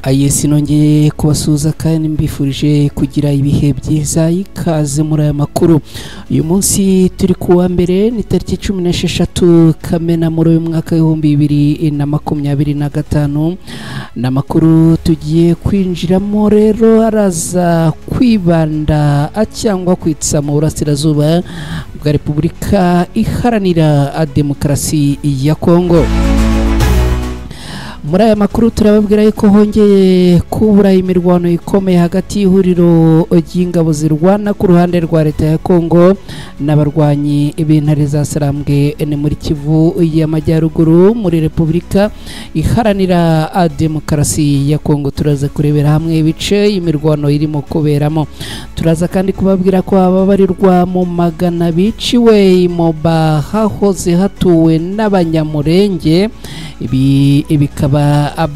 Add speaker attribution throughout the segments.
Speaker 1: Ayesi nongeye kubasuza kandi mbifurije kugira ibihe byiza ikaze muri aya makuru. Uyu munsi turi kuwa mbere ni tariki 16 Kamena muri uyu mwaka wa 2025 na makuru tugiye kwinjiramo rero araza kwibanda cyangwa kwitsa mu burasirazuba bwa Repubulika Iharanira Demokarasi ya Kongo. Muri aya makuru turababwira yuko hongeye kubura imirwano ikomeye hagati y'ihuriro ry'ingabo zirwana ku ruhande rwa leta ya Kongo n'abarwanyi b'intare za Sarambwe ni muri Kivu y'Amajyaruguru muri Repubulika Iharanira Demokarasi ya Kongo. Turaza kurebera hamwe ibice imirwano irimo kuberamo. Turaza kandi kubabwira ko ababarirwa mu magana biciwe mu bahahoze hatuwe n'abanyamurenge bikaba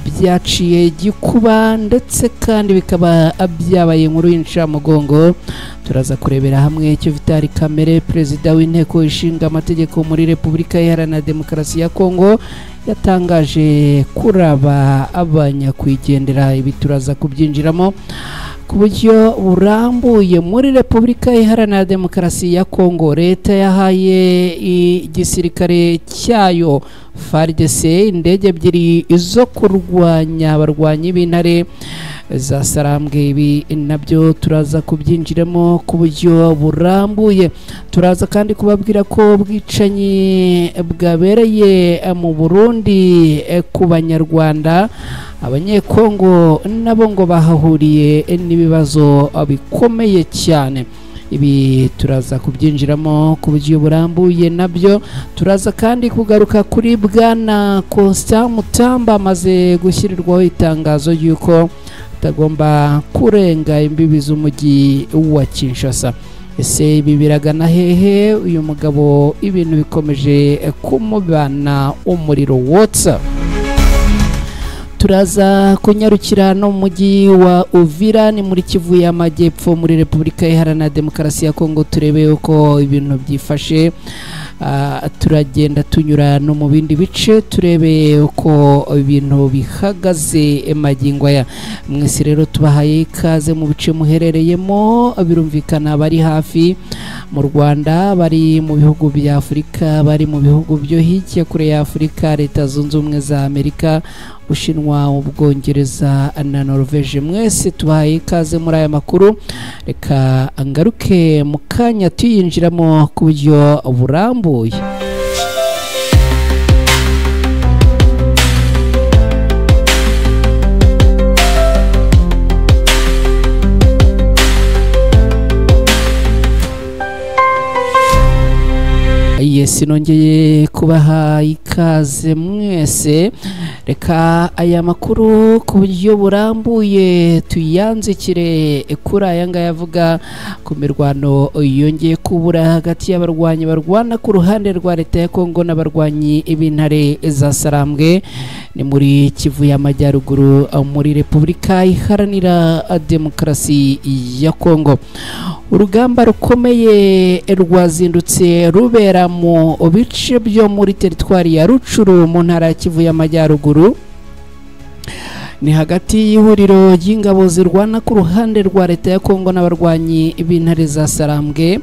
Speaker 1: byaciye gikuba ndetse kandi bikaba byabaye inkuru y'incamugongo. Turaza kurebera hamwe icyo Vital Kamerhe perezida w'inteko ishinga amategeko muri Repubulika Iharanira Demokarasi ya Kongo yatangaje kuraba abanyakwigendera. Ibi turaza kubyinjiramo ku buryo burambuye. Muri Repubulika Iharanira Demokarasi ya Kongo leta yahaye igisirikare cyayo FARDC indege ebyiri zo kurwanya abarwanyi b'intare za Sarambwe. Ibi nabyo turaza kubyinjiramo ku buryo burambuye. Turaza kandi kubabwira ko ubwicanyi bwabereye mu Burundi ku banyarwanda, abanyekongo nabo ngo bahahuriye n'ibibazo bikomeye cyane. Ibi turaza kubyinjiramo ku buryo burambuye. Nabyo turaza kandi kugaruka kuri Bwana Constant Mutamba amaze gushyirirwaho itangazo y'uko atagomba kurenga imbibi z'umujyi wa Kinshasa. Ese ibi biragana hehe? Uyu mugabo ibintu bikomeje kumubana umuriro wotsa. Turaza kunyarukira no mujyi wa Uvira ni muri Kivu y'Amajyepfo muri Repubulika Iharanira Demokarasi ya Kongo. Turebe uko ibintu byifashe. Turagenda tunyura no mu bindi bice turebe uko ibintu bihagaze magingo aya. Mwese rero tubahaye ikaze mu bice muherereyemo. Birumvikana bari hafi mu Rwanda, bari mu bihugu bya Afurika, bari mu bihugu byo hirya kure ya Afurika, Leta Zunze Ubumwe za Amerika, Bushinwa, Ubwongereza na Norvege. Mwese tubahaye ikaze muri aya makuru. Reka angaruke mu kanya tuyinjiramo ku buryo burambuye. Yes, nongeye kubaha ikaze mwese. Reka aya makuru ku buryo burambuye tuyanzikire kuri aya ngaya avuga ku mirwano yongeye kubura hagati y'abarwanyi barwana ku ruhande rwa leta ya Kongo n'abarwanyi b'intare za Sarambwe ni muri Kivu y'Amajyaruguru muri Repubulika Iharanira Demokarasi ya Kongo. Urugamba rukomeye rwazindutse rubera mu bice byo muri teritwari ya Rucuru mu ntara ya Kivu y'Amajyaruguru. Ni hagati y'ihuriro ry'ingabo zirwana ku ruhande rwa leta ya Kongo n'abarwanyi b'intare za Sarambwe.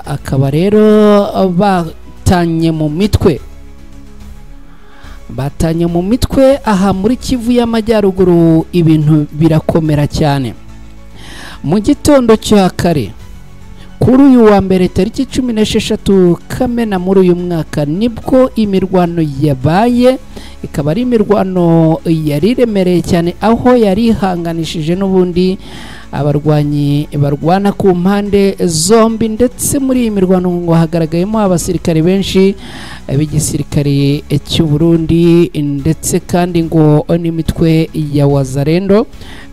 Speaker 1: Akaba rero batanye mu mitwe aha muri Kivu y'Amajyaruguru. Ibintu birakomera cyane. Mu gitondo cya kare kuri uyu wa mbere tariki 16 Kamena muri uyu mwaka nibwo imirwano yabaye. Ikaba ari imirwano yari remereye cyane aho yari ihanganishije n'ubundi abarwanyi barwana ku mpande zombi, ndetse muri iyi mirwano ngo hagaragayemo abasirikare benshi b'igisirikare cy'u Burundi ndetse kandi ngo n'imitwe ya Wazalendo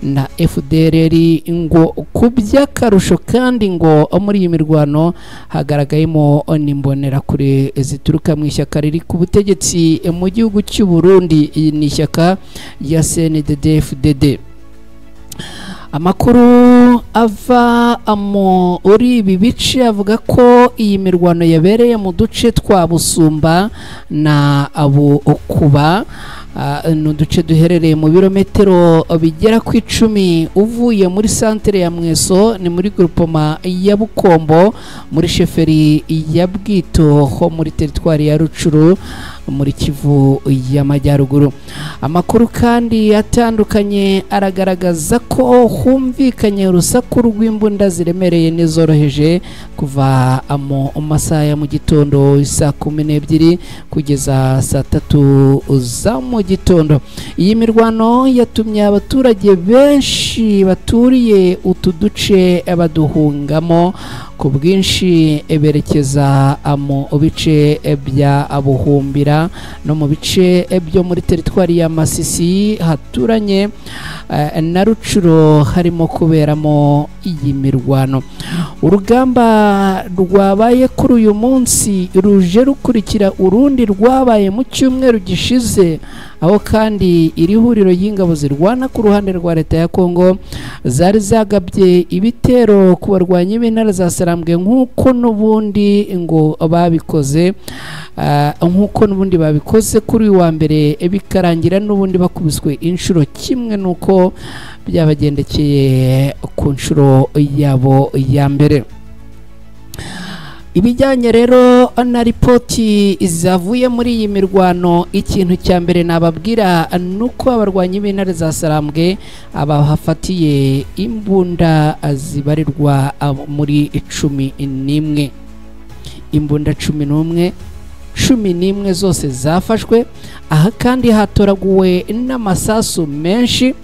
Speaker 1: na FDLR ngo kuby'akarusho kandi ngo muri iyi mirwano hagaragayemo n'imbonerakure zituruka mu ishyaka riri ku butegetsi mu gihugu cy'u Burundi, ni ishyaka ya CNDD-FDD. Amakuru ava muri ibi bice avuga ko iyi mirwano yabereye mu duce twa Busumba na Abukuba n'uduce duherereye mu birometero bigera ku 10 uvuye muri centre ya Mweso, ni muri groupement ya Bukombo, muri sheferi ya Bwito ho muri territoire ya Rucuru muri Kivu y'Amajyaruguru. Amakuru kandi atandukanye aragaragaza ko humvikanye urusaku rw'imbunda ziremereye n'izoroheje kuva mu masaha ya mu gitondo saa 12 kugeza saa 3 za mu gitondo. Iyi mirwano yatumye abaturage benshi baturiye utu duce baduhungamo ku bwinshi berekeza mu bice bya Buhumbira no mu bice byo muri territoire ya Masisi haturanye na Rucuro harimo kuberamo iyi mirwano. Urugamba rwabaye kuri uyu munsi ruje rukurikira urundi rwabaye mu cyumweru gishize, aho kandi iri huriro y'ingabo zirwana ku ruhande rwa leta ya Kongo zari zagabye ibitero ku barwanyi b'intara za Sarambwe nk'uko n'ubundi babikoze kuri uyu wa mbere, bikarangira n'ubundi bakubiswe inshuro kimwe nuko byabagendekeye ku nshuro yabo ya mbere. Ibijyanye rero na ripoti zavuye muri iyi mirwano, ikintu cya mbere nababwira nuko abarwanyi b'intare za Sarambwe abahafatiye imbunda zibarirwa muri 11, imbunda 11 zose zafashwe. Aha kandi hatoraguwe n'amasasu menshi,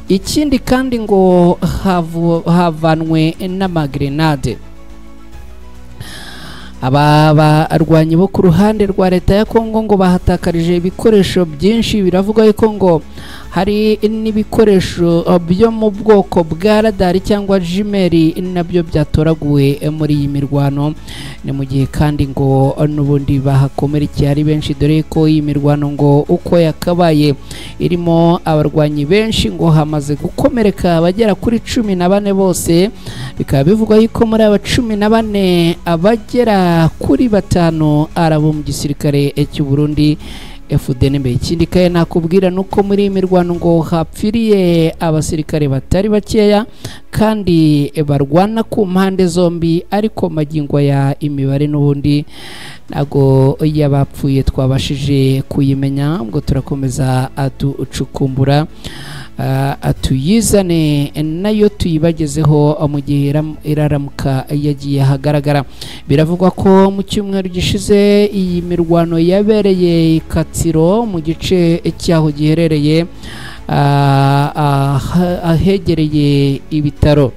Speaker 1: ikindi kandi ngo havanwe n'amagrenade. Aba barwanyi bo ku ruhande rwa leta ya Kongo ngo bahatakarije ibikoresho byinshi, biravuga yuko ngo hari n'ibikoresho byo mu bwoko bwa radari cyangwa jimeri nabyo byatoraguwe muri iyi mirwano. Ni mu gihe kandi ngo n'ubundi bahakomerekeye ari benshi, dore ko iyi mirwano ngo uko yakabaye irimo abarwanyi benshi ngo hamaze gukomereka abagera kuri 14 bose. Bikaba bivugwa yuko muri aba 14 abagera kuri 5 arabo mu gisirikare cy'u Burundi FDNB. Ikindi kaye nakubwira nuko muri imirwano ngo hapfiriye abasirikare batari bakeya kandi barwana ku mpande zombi, ariko magingo ya imibare n'ubundi nago yabapfuye twabashije kuyimenya, ngo turakomeza atucukumbura atuyizane nayo tuyibagezeho mu gihe iraramuka yagiye hagaragara. Biravugwa ko mu cyumweru gishize iyi mirwano yabereye Katsiro mu gice cyaho giherereye ahegereye ibitaro,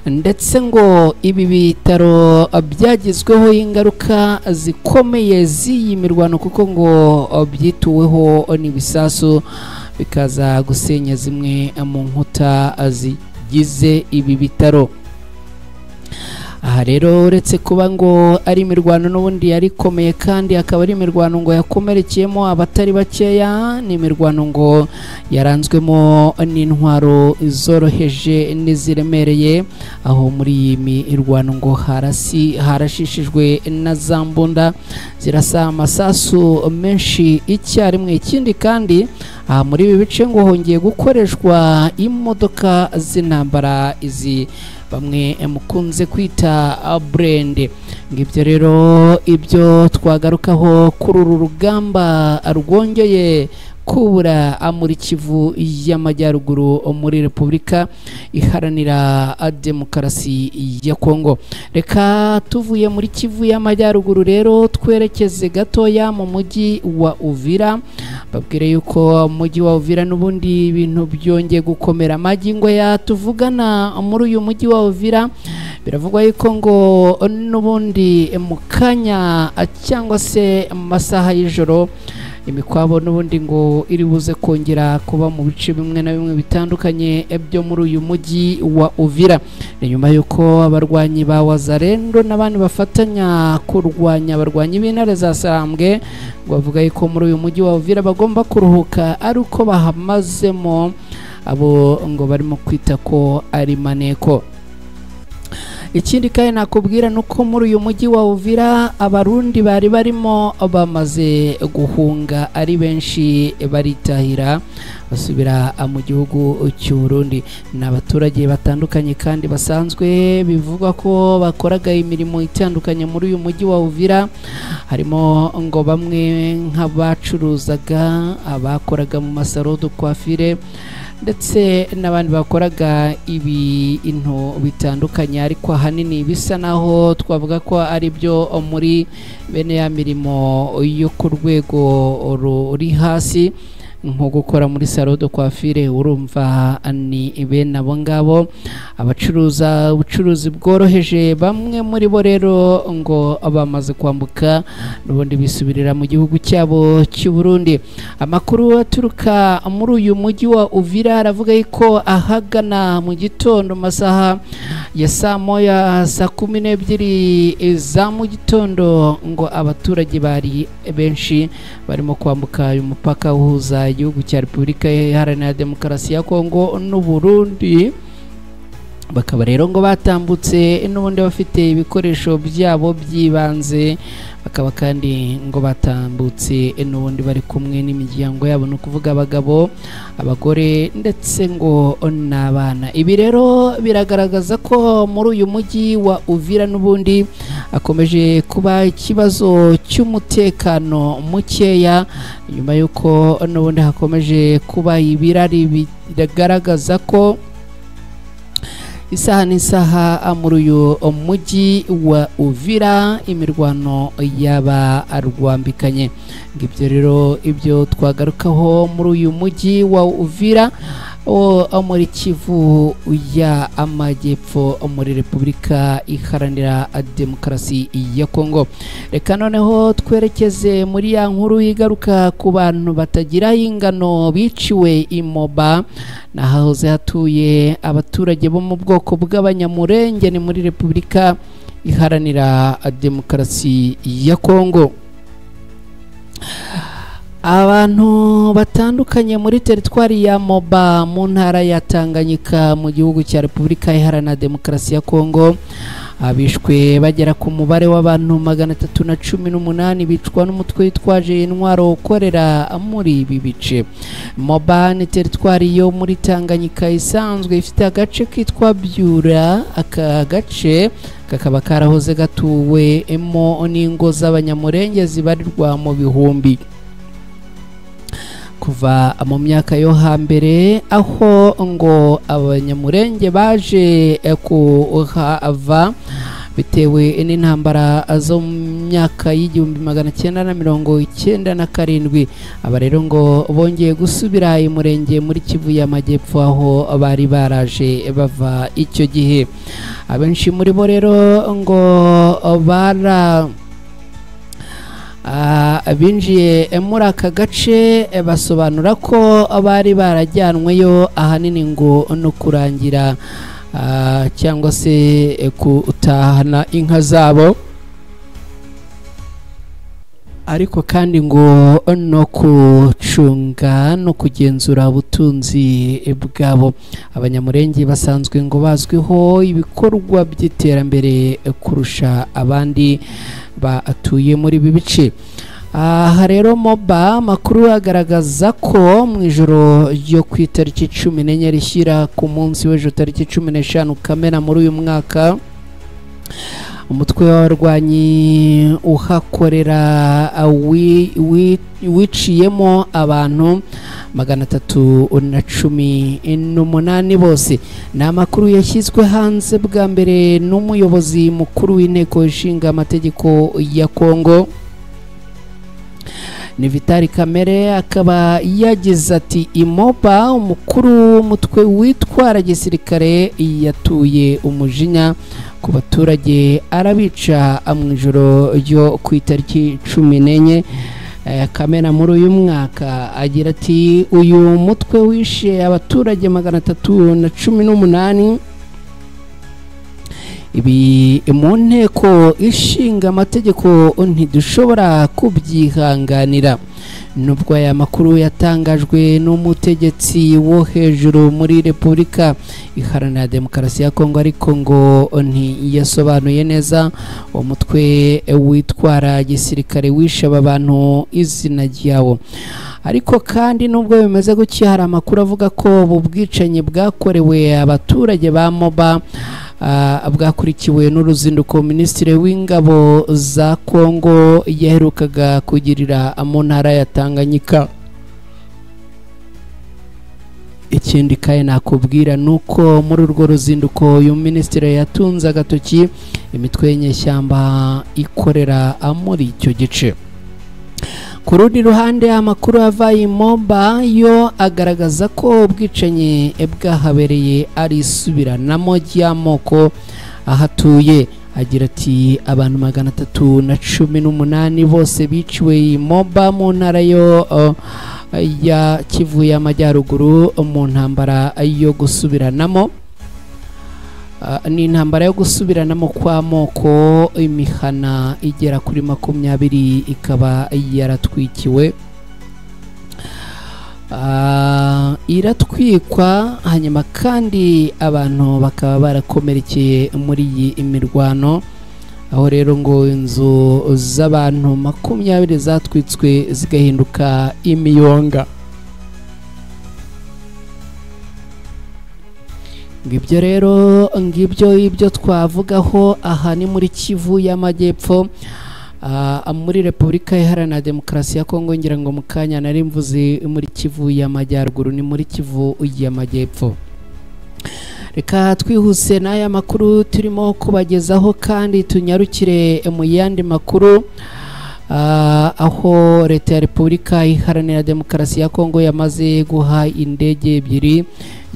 Speaker 1: ndetse ngo ibi bitaro byagizweho ingaruka zikomeye z'iyi mirwano kuko ngo byituweho n'ibisasu bikaza gusenya zimwe mu nkuta zigize ibi bitaro. Aha rero uretse kuba ngo ari imirwano n'ubundi yari ikomeye, kandi akaba ari imirwano ngo yakomerekeyemo abatari bakeya, ni imirwano ngo yaranzwemo n'intwaro zoroheje n'iziremereye, aho muri iyi mirwano ngo harashishijwe na za mbunda zirasa amasasu menshi icyarimwe. Ikindi kandi aha muri ibi bice ngo hongeye gukoreshwa imodoka z'intambara izi bamwe mukunze kwita brand. Ngibyo rero ibyo twagarukaho kuri uru rugamba rwongeye kubura muri Kivu y'Amajyaruguru muri Repubulika Iharanira Demokarasi ya Kongo. Reka tuvuye muri Kivu y'Amajyaruguru rero twerekeze gatoya mu mujyi wa Uvira. Babwire yuko mujyi wa Uvira n'ubundi ibintu byongeye gukomera. Magingo ya tuvugana muri uyu mujyi wa Uvira biravugwa yuko ngo n'ubundi mu kanya cyangwa se mu masaha y'ijoro imikwabo n'ubundi ngo iri buze kongera kuba mu bice bimwe na bimwe bitandukanye byo muri uyu mujyi wa Uvira. Ni nyuma yuko abarwanyi ba Wazalendo n'abandi bafatanya kurwanya abarwanyi b'intare za Sarambwe ngo bavuga yuko muri uyu mujyi wa Uvira bagomba kuruhuka ari uko bahamazemo abo ngo barimo kwita ko ari maneko. ikindi kandi nakubwira nuko muri uyu mujyi wa Uvira abarundi bari barimo bamaze guhunga ari benshi baritahira basubira mu gihugu cy'u Burundi. N'abaturage batandukanye kandi basanzwe bivugwa ko bakoraga imirimo itandukanye muri uyu mujyi wa Uvira, harimo ngo bamwe nk'abacuruzaga, abakoraga mu masaro de coiffure ndetse n'abandi bakoraga ibintu bitandukanye, ariko ahanini bisa naho twavuga ko ari byo muri bene ya mirimo yo ku rwego ruri hasi nko gukora muri salon de coiffure. Urumva ni bene abo ngabo abacuruza ubucuruzi bworoheje, bamwe muri bo rero ngo bamaze kwambuka n'ubundi bisubirira mu gihugu cyabo cy'u Burundi. Amakuru aturuka muri uyu mujyi wa Uvira aravuga ko ahagana mu gitondo masaha ya saa 12 za mu gitondo ngo abaturage bari benshi barimo kwambuka uyu mupaka uhuza igihugu cya Repubulika Iharanira Demokarasi ya Kongo n'u Burundi. Bakaba rero ngo batambutse n'ubundi bafite ibikoresho byabo byibanze, bakaba kandi ngo batambutse n'ubundi bari kumwe n'imiryango yabo, no kuvuga abagabo, abagore ndetse ngo n'abana. Ibi rero biragaragaza ko muri uyu mujyi wa Uvira n'ubundi akomeje kuba ikibazo cy'umutekano mukeya, nyuma yuko n'ubundi hakomeje kuba ibirari bigaragaza ko isaha n'isaha muri uyu mujyi wa Uvira imirwano yaba arwambikanye. Ngibyo rero ibyo twagarukaho muri uyu mujyi wa Uvira muri Kivu ya Amajyepfo muri Repubulika Iharanira Demokarasi ya Kongo. Reka noneho twerekeze muri ya nkuru igaruka ku bantu batagira ingano biciwe imoba nahahoze hatuye abaturage bo mu bwoko bw'abanyamurenge ni muri Repubulika Iharanira Demokarasi ya Kongo. Abantu batandukanye muri teritwari ya Moba mu ntara ya Tanganyika mu gihugu cya Repubulika Iharanira Demokarasi ya Kongo abishwe bagera ku mubare w'abantu 318 bicwa n'umutwe witwaje intwaro ukorera muri ibi bice. Moba ni teritwari yo muri Tanganyika isanzwe ifite agace kitwa Byura. Aka gace kakaba karahoze gatuwemo n'ingo z'abanyamurenge zibarirwa mu bihumbi kuva mu myaka yo hambere, aho ngo abanyamurenge baje kuhava bitewe n'intambara zo mu myaka y'1997. Aba rero ngo bongeye gusubira i Murenge muri Kivu y'Amajyepfo aho bari baraje bava icyo gihe. Abenshi muri bo rero ngo abinjiye muri aka gace basobanura ko bari barajyanweyo ahanini ngo no kurangira cyangwa se kutahana inka zabo, ariko kandi ngo no kucunga no kugenzura ubutunzi bwabo. Abanyamurenge basanzwe ngo bazwiho ibikorwa by'iterambere kurusha abandi batuye muri ibi bice. Aha rero Moba makuru agaragaza ko mu ijoro ryo ku itariki 14 rishyira ku munsi w'ejo tariki 15 Kamena muri uyu mwaka, umutwe w'abarwanyi uhakorera wiciyemo abantu 318 bose. Ni amakuru yashyizwe hanze bwa mbere n'umuyobozi mukuru w'inteko ishinga amategeko ya Kongo ni Vitali Kamere. Akaba yagize ati Imoba umukuru w'umutwe witwara gisirikare yatuye umujinya ku baturage arabica mu ijoro ryo ku itariki 14 Kamena muri uyu mwaka. Agira ati uyu mutwe wishe abaturage 318. ibi mu nteko ishinga amategeko ntidushobora kubyihanganira. Nubwo aya makuru yatangajwe n'umutegetsi wo hejuru muri Repubulika Iharanira Demokarasi ya Kongo, ariko ngo ntiyasobanuye neza umutwe witwara gisirikare wishe aba bantu izina ryawo. Ariko kandi nubwo bimeze gutya, hari amakuru avuga ko ubu bwicanyi bwakorewe abaturage ba Moba bwakurikiwe n'uruzinduko Minisitiri w'Ingabo za Kongo yaherukaga kugirira mu ntara ya Tanganyika. Ikindi kandi nakubwira nuko muri urwo ruzinduko uyu minisitiri yatunze agatoki imitwe y'inyeshyamba ikorera muri icyo gice. Ku rundi ruhande, amakuru ava i Moba yo agaragaza ko ubwicanyi bwahabereye ari isubiranamo ry'amoko ahatuye. Agira ati abantu 318 bose biciwe i Moba mu ntara yo ya Kivu y'Amajyaruguru mu ntambara yo gusubiranamo. Ni intambara yo gusubiranamo kw'amoko. Imihana igera kuri 20 ikaba yaratwikiwe, iratwikwa, hanyuma kandi abantu bakaba barakomerekeye muri iyi imirwano, aho rero ngo inzu z'abantu 20 zatwitswe zigahinduka imiyonga. Ngibyo rero ibyo twavugaho aha ni muri Kivu y'Amajyepfo, muri Repubulika Iharanira Demokarasi ya Kongo. Ngira ngo mukanya nari mvuze muri Kivu y'Amajyaruguru, ni muri Kivu y'Amajyepfo. Reka twihuse n'aya makuru turimo kubagezaho kandi tunyarukire mu yandi makuru, aho leta ya Repubulika Iharanira Demokarasi ya Kongo yamaze guha indege ebyiri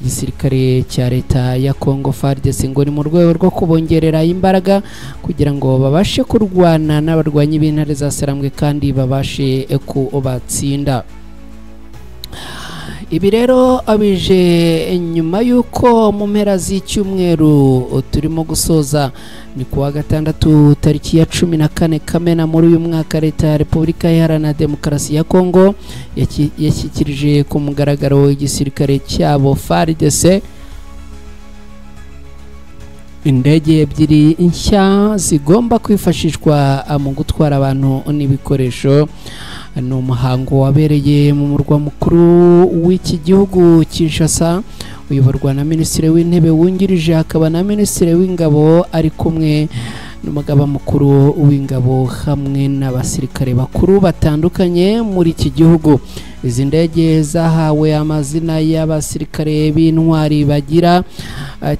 Speaker 1: igisirikare cya leta ya Kongo FARDC ngo ni mu rwego rwo kubongerera imbaraga kugira ngo babashe kurwana n'abarwanyi b'intare za Sarambwe kandi babashe kubatsinda. Ibi rero abije nyuma y'uko mu mpera z'icyumweru turimo gusoza, ni kuwa gatandatu tariki ya 14 Kamena muri uyu mwaka, leta ya Repubulika Iharanira Demokarasi ya Kongo yashyikirije ku mugaragaro igisirikare cyabo FARDC indege ebyiri nshya zigomba kwifashishwa mu gutwara abantu n'ibikoresho. Ni umuhango wabereye mu murwa mukuru w'iki gihugu Kinshasa, uyoborwa na Minisitiri w'Intebe wungirije akaba na Minisitiri w'Ingabo, ari kumwe n'umugaba mukuru w'Ingabo hamwe n'abasirikare bakuru batandukanye muri iki gihugu. Izi ndege zahawe amazina y'abasirikare b'intwari bagira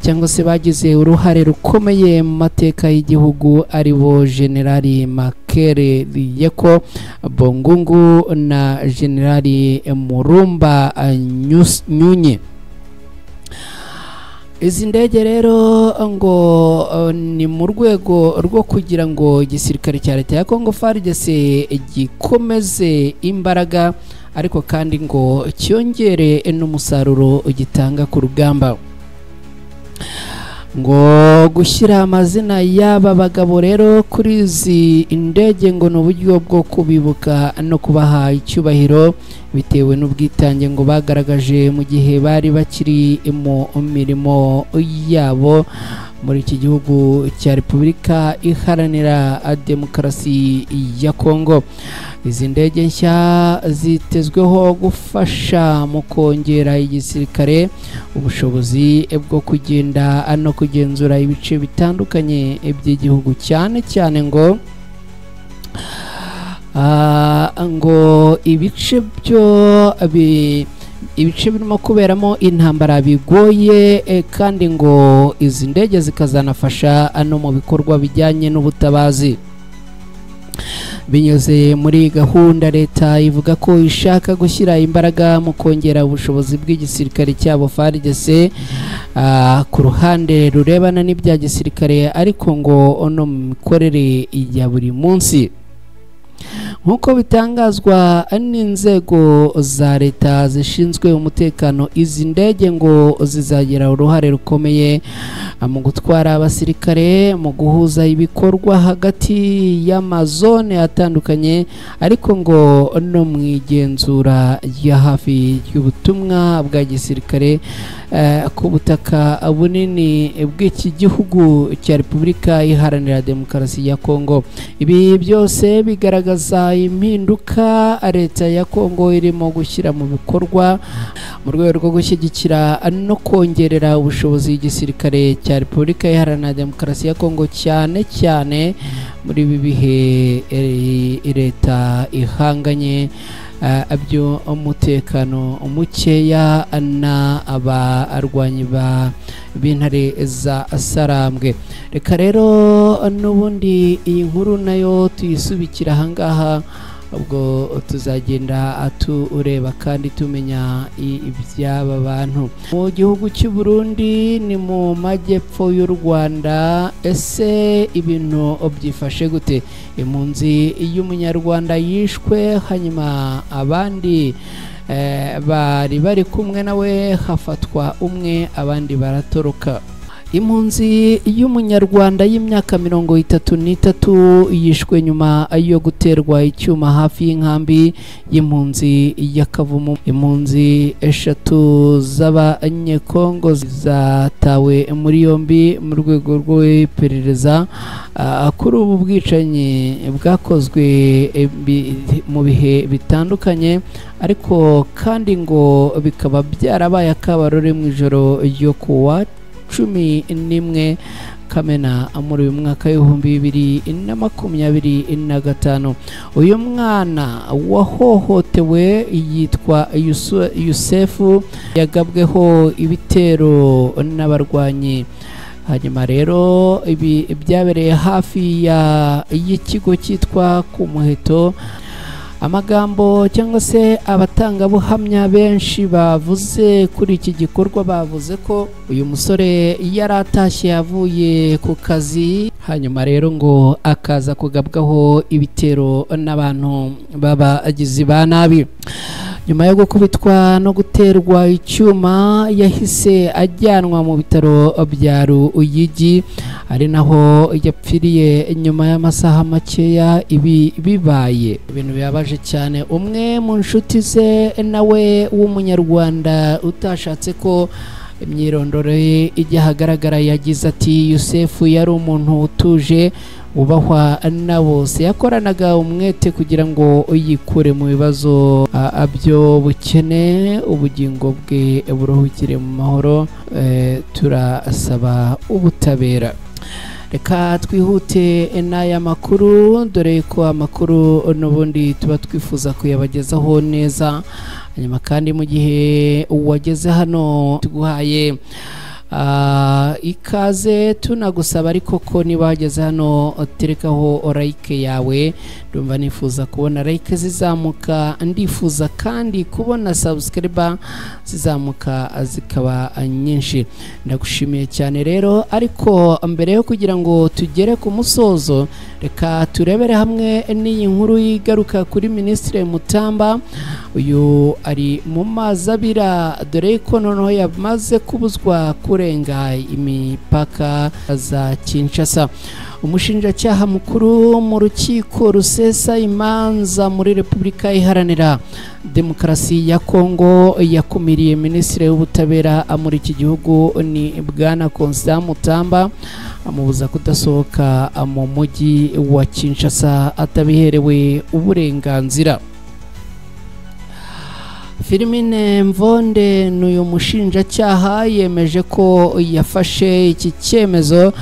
Speaker 1: cyangwa se bagize uruhare rukomeye mu mateka y'igihugu, ari bo Generali Makere Yeko Bongungu na Generali Murumba Nyunye. Izi ndege rero ngo ni mu rwego rwo kugira ngo igisirikare cya leta ya Kongo FARDC gikomeze imbaraga, ariko kandi ngo cyongere n'umusaruro gitanga ku rugamba. Ngo gushyira amazina y'aba bagabo rero kuri izi indege ngo ni uburyo bwo kubibuka no kubaha icyubahiro bitewe n'ubwitange ngo bagaragaje mu gihe bari bakiri mu mirimo yabo muri iki gihugu cya Repubulika Iharanira Demokarasi ya Kongo. Izi ndege nshya zitezweho gufasha mu kongera igisirikare ubushobozi bwo kugenda no kugenzura ibice bitandukanye by'igihugu, cyane cyane ngo ibice birimo kuberamo intambara bigoye, kandi ngo izi ndege zikazanafasha no mu bikorwa bijyanye n'ubutabazi. Binyuze muri gahunda, leta ivuga ko ishaka gushyira imbaraga mu kongera ubushobozi bw'igisirikare cyabo FARDC ku ruhande rurebana n'ibya gisirikare, ariko ngo no mu mikorere ya buri munsi. nk'uko bitangazwa n'inzego za leta zishinzwe umutekano, izi ndege ngo zizagira uruhare rukomeye mu gutwara abasirikare, mu guhuza ibikorwa hagati y'amazone atandukanye, ariko ngo no mu igenzura rya hafi y'ubutumwa bwa gisirikare ku butaka bunini bw'iki gihugu cya Repubulika Iharanira Demokarasi ya Kongo. Ibi byose bigaragaza impinduka leta ya Kongo irimo gushyira mu bikorwa mu rwego rwo gushyigikira no kongerera ubushobozi igisirikare cya Repubulika Iharanira Demokarasi ya Kongo, cyane cyane muri ibi bihe leta ihanganye abyo umutekano mukeya na abarwanyi b'intare za Sarambwe. Reka rero n'ubundi iyi nkuru nayo tuyisubikira ahangaha, ubwo tuzagenda tureba kandi tumenya iby'aba bantu. Mu gihugu cy'u Burundi ni mu majyepfo y'u Rwanda, ese ibintu byifashe gute? Impunzi y'umunyarwanda yishwe, hanyuma abandi bari kumwe nawe hafatwa umwe, abandi baratoroka. Impunzi y'umunyarwanda y'imyaka 33 yishwe nyuma yo guterwa icyuma hafi y'inkambi y'impunzi ya Kavumu. Impunzi 3 z'abanyekongo zatawe muri yombi mu rwego rw'iperereza kuri ubu bwicanyi bwakozwe mu bihe bitandukanye, ariko kandi ngo bikaba byarabaye akabarore mu ijoro ryo kuwa 11 Kamena muri uyu mwaka w'2025. Uyu mwana wahohotewe yitwa Yusefu, yagabweho ibitero n'abarwanyi. Hanyuma rero ibi byabereye hafi y'ikigo cyitwa ku Muheto. Amagambo cyangwa se abatangabuhamya benshi bavuze kuri iki gikorwa bavuze ko uyu musore yaratashye yavuye ku kazi, hanyuma rero ngo akaza kugabwaho ibitero n'abantu b'abagizi ba nabi. Nyuma yo gukubitwa no guterwa icyuma, yahise ajyanwa mu bitaro bya Ruyigi, ari naho yapfiriye nyuma y'amasaha makeya ibi bibaye. Ibintu bibabaje cyane. Umwe mu nshuti ze nawe w'umunyarwanda utashatse ko imyirondoro ye ijya ahagaragara yagize ati Yusefu yari umuntu utuje, ubahwa na bose, yakoranaga umwete kugira ngo yikure mu bibazo byo bukene, ubugingo bwe buruhukire mu mahoro. Turasaba ubutabera. Reka twihute n'aya makuru, dore ko amakuru n'ubundi tuba twifuza kuyabagezaho neza. Hanyuma kandi mu gihe wageze hano tuguhaye ikaze, tunagusaba ariko ko niba wageze hano terekaho like yawe. Ndumva nifuza kubona like zizamuka, ndifuza kandi kubona subscriber zizamuka zikaba nyinshi. Ndagushimiye cyane rero, ariko mbere yo kugira ngo tugere ku musozo, reka turebere hamwe n'iyi nkuru yigaruka kuri Minisitiri Mutamba. Uyu ari mu mazi abira, dore ko noneho yamaze kubuzwa kurenga imipaka za Kinshasa. Umushinjacyaha mukuru mu rukiko rusesa imanza muri Repubulika Iharanira Demokarasi ya Kongo yakumiriye Minisitiri w'Ubutabera muri iki gihugu ni Bwana Constant Mutamba, amubuza kudasohoka mu mujyi wa Kinshasa atabiherewe uburenganzira. Firmine Mvonde n'uyu mushinjacyaha yemeje ko yafashe iki cyemezo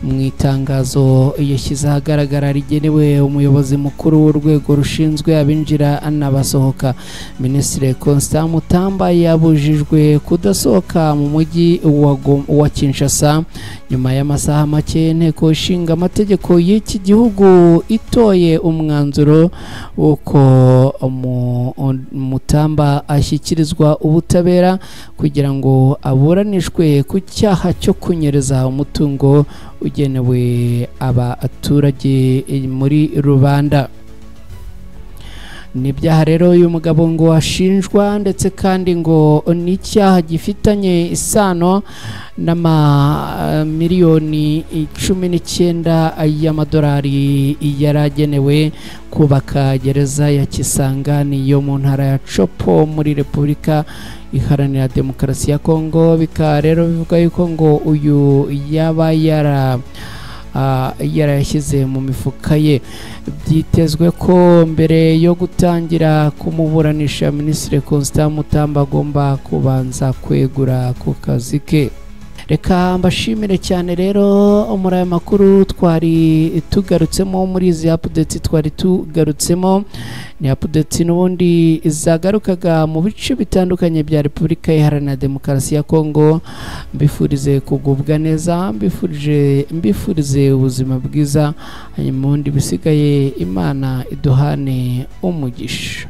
Speaker 1: mu itangazo yashyize ahagaragara rigenewe umuyobozi mukuru w'urwego rushinzwe abinjira n'abasohoka. Minisitiri Constant Mutamba yabujijwe kudasohoka mu mujyi wa Kinshasa nyuma y'amasaha make inteko ishinga amategeko y'iki gihugu itoye umwanzuro w'uko Mutamba ashyikirizwa ubutabera kugira ngo aburanishwe ku cyaha cyo kunyereza umutungo ugenewe abaturage muri rubanda. n'ibyaha rero uyu mugabo ngo ashinjwa ndetse kandi ngo n'icyaha gifitanye isano n'amamiliyoni 19 y'amadolari yaragenewe kubaka gereza ya Kisangani yo mu ntara ya Chopo muri Repubulika Iharanira Demokarasi ya Kongo. Bikaba rero bivuga yuko ngo uyu yaba yarayashyize mu mifuka ye. Byitezwe ko mbere yo gutangira kumuburanisha Minisitiri Constant Mutamba agomba kubanza kwegura ku kazi ke. Reka mbashimire cyane rero muri aya makuru twari tugarutsemo, muri izi update twari tugarutsemo. Ni update n'ubundi zagarukaga mu bice bitandukanye bya Repubulika Iharanira Demokarasi ya Kongo. Mbifurize kugubwa neza, mbifurize ubuzima bwiza, hanyuma ubundi bisigaye Imana iduhane umugisha.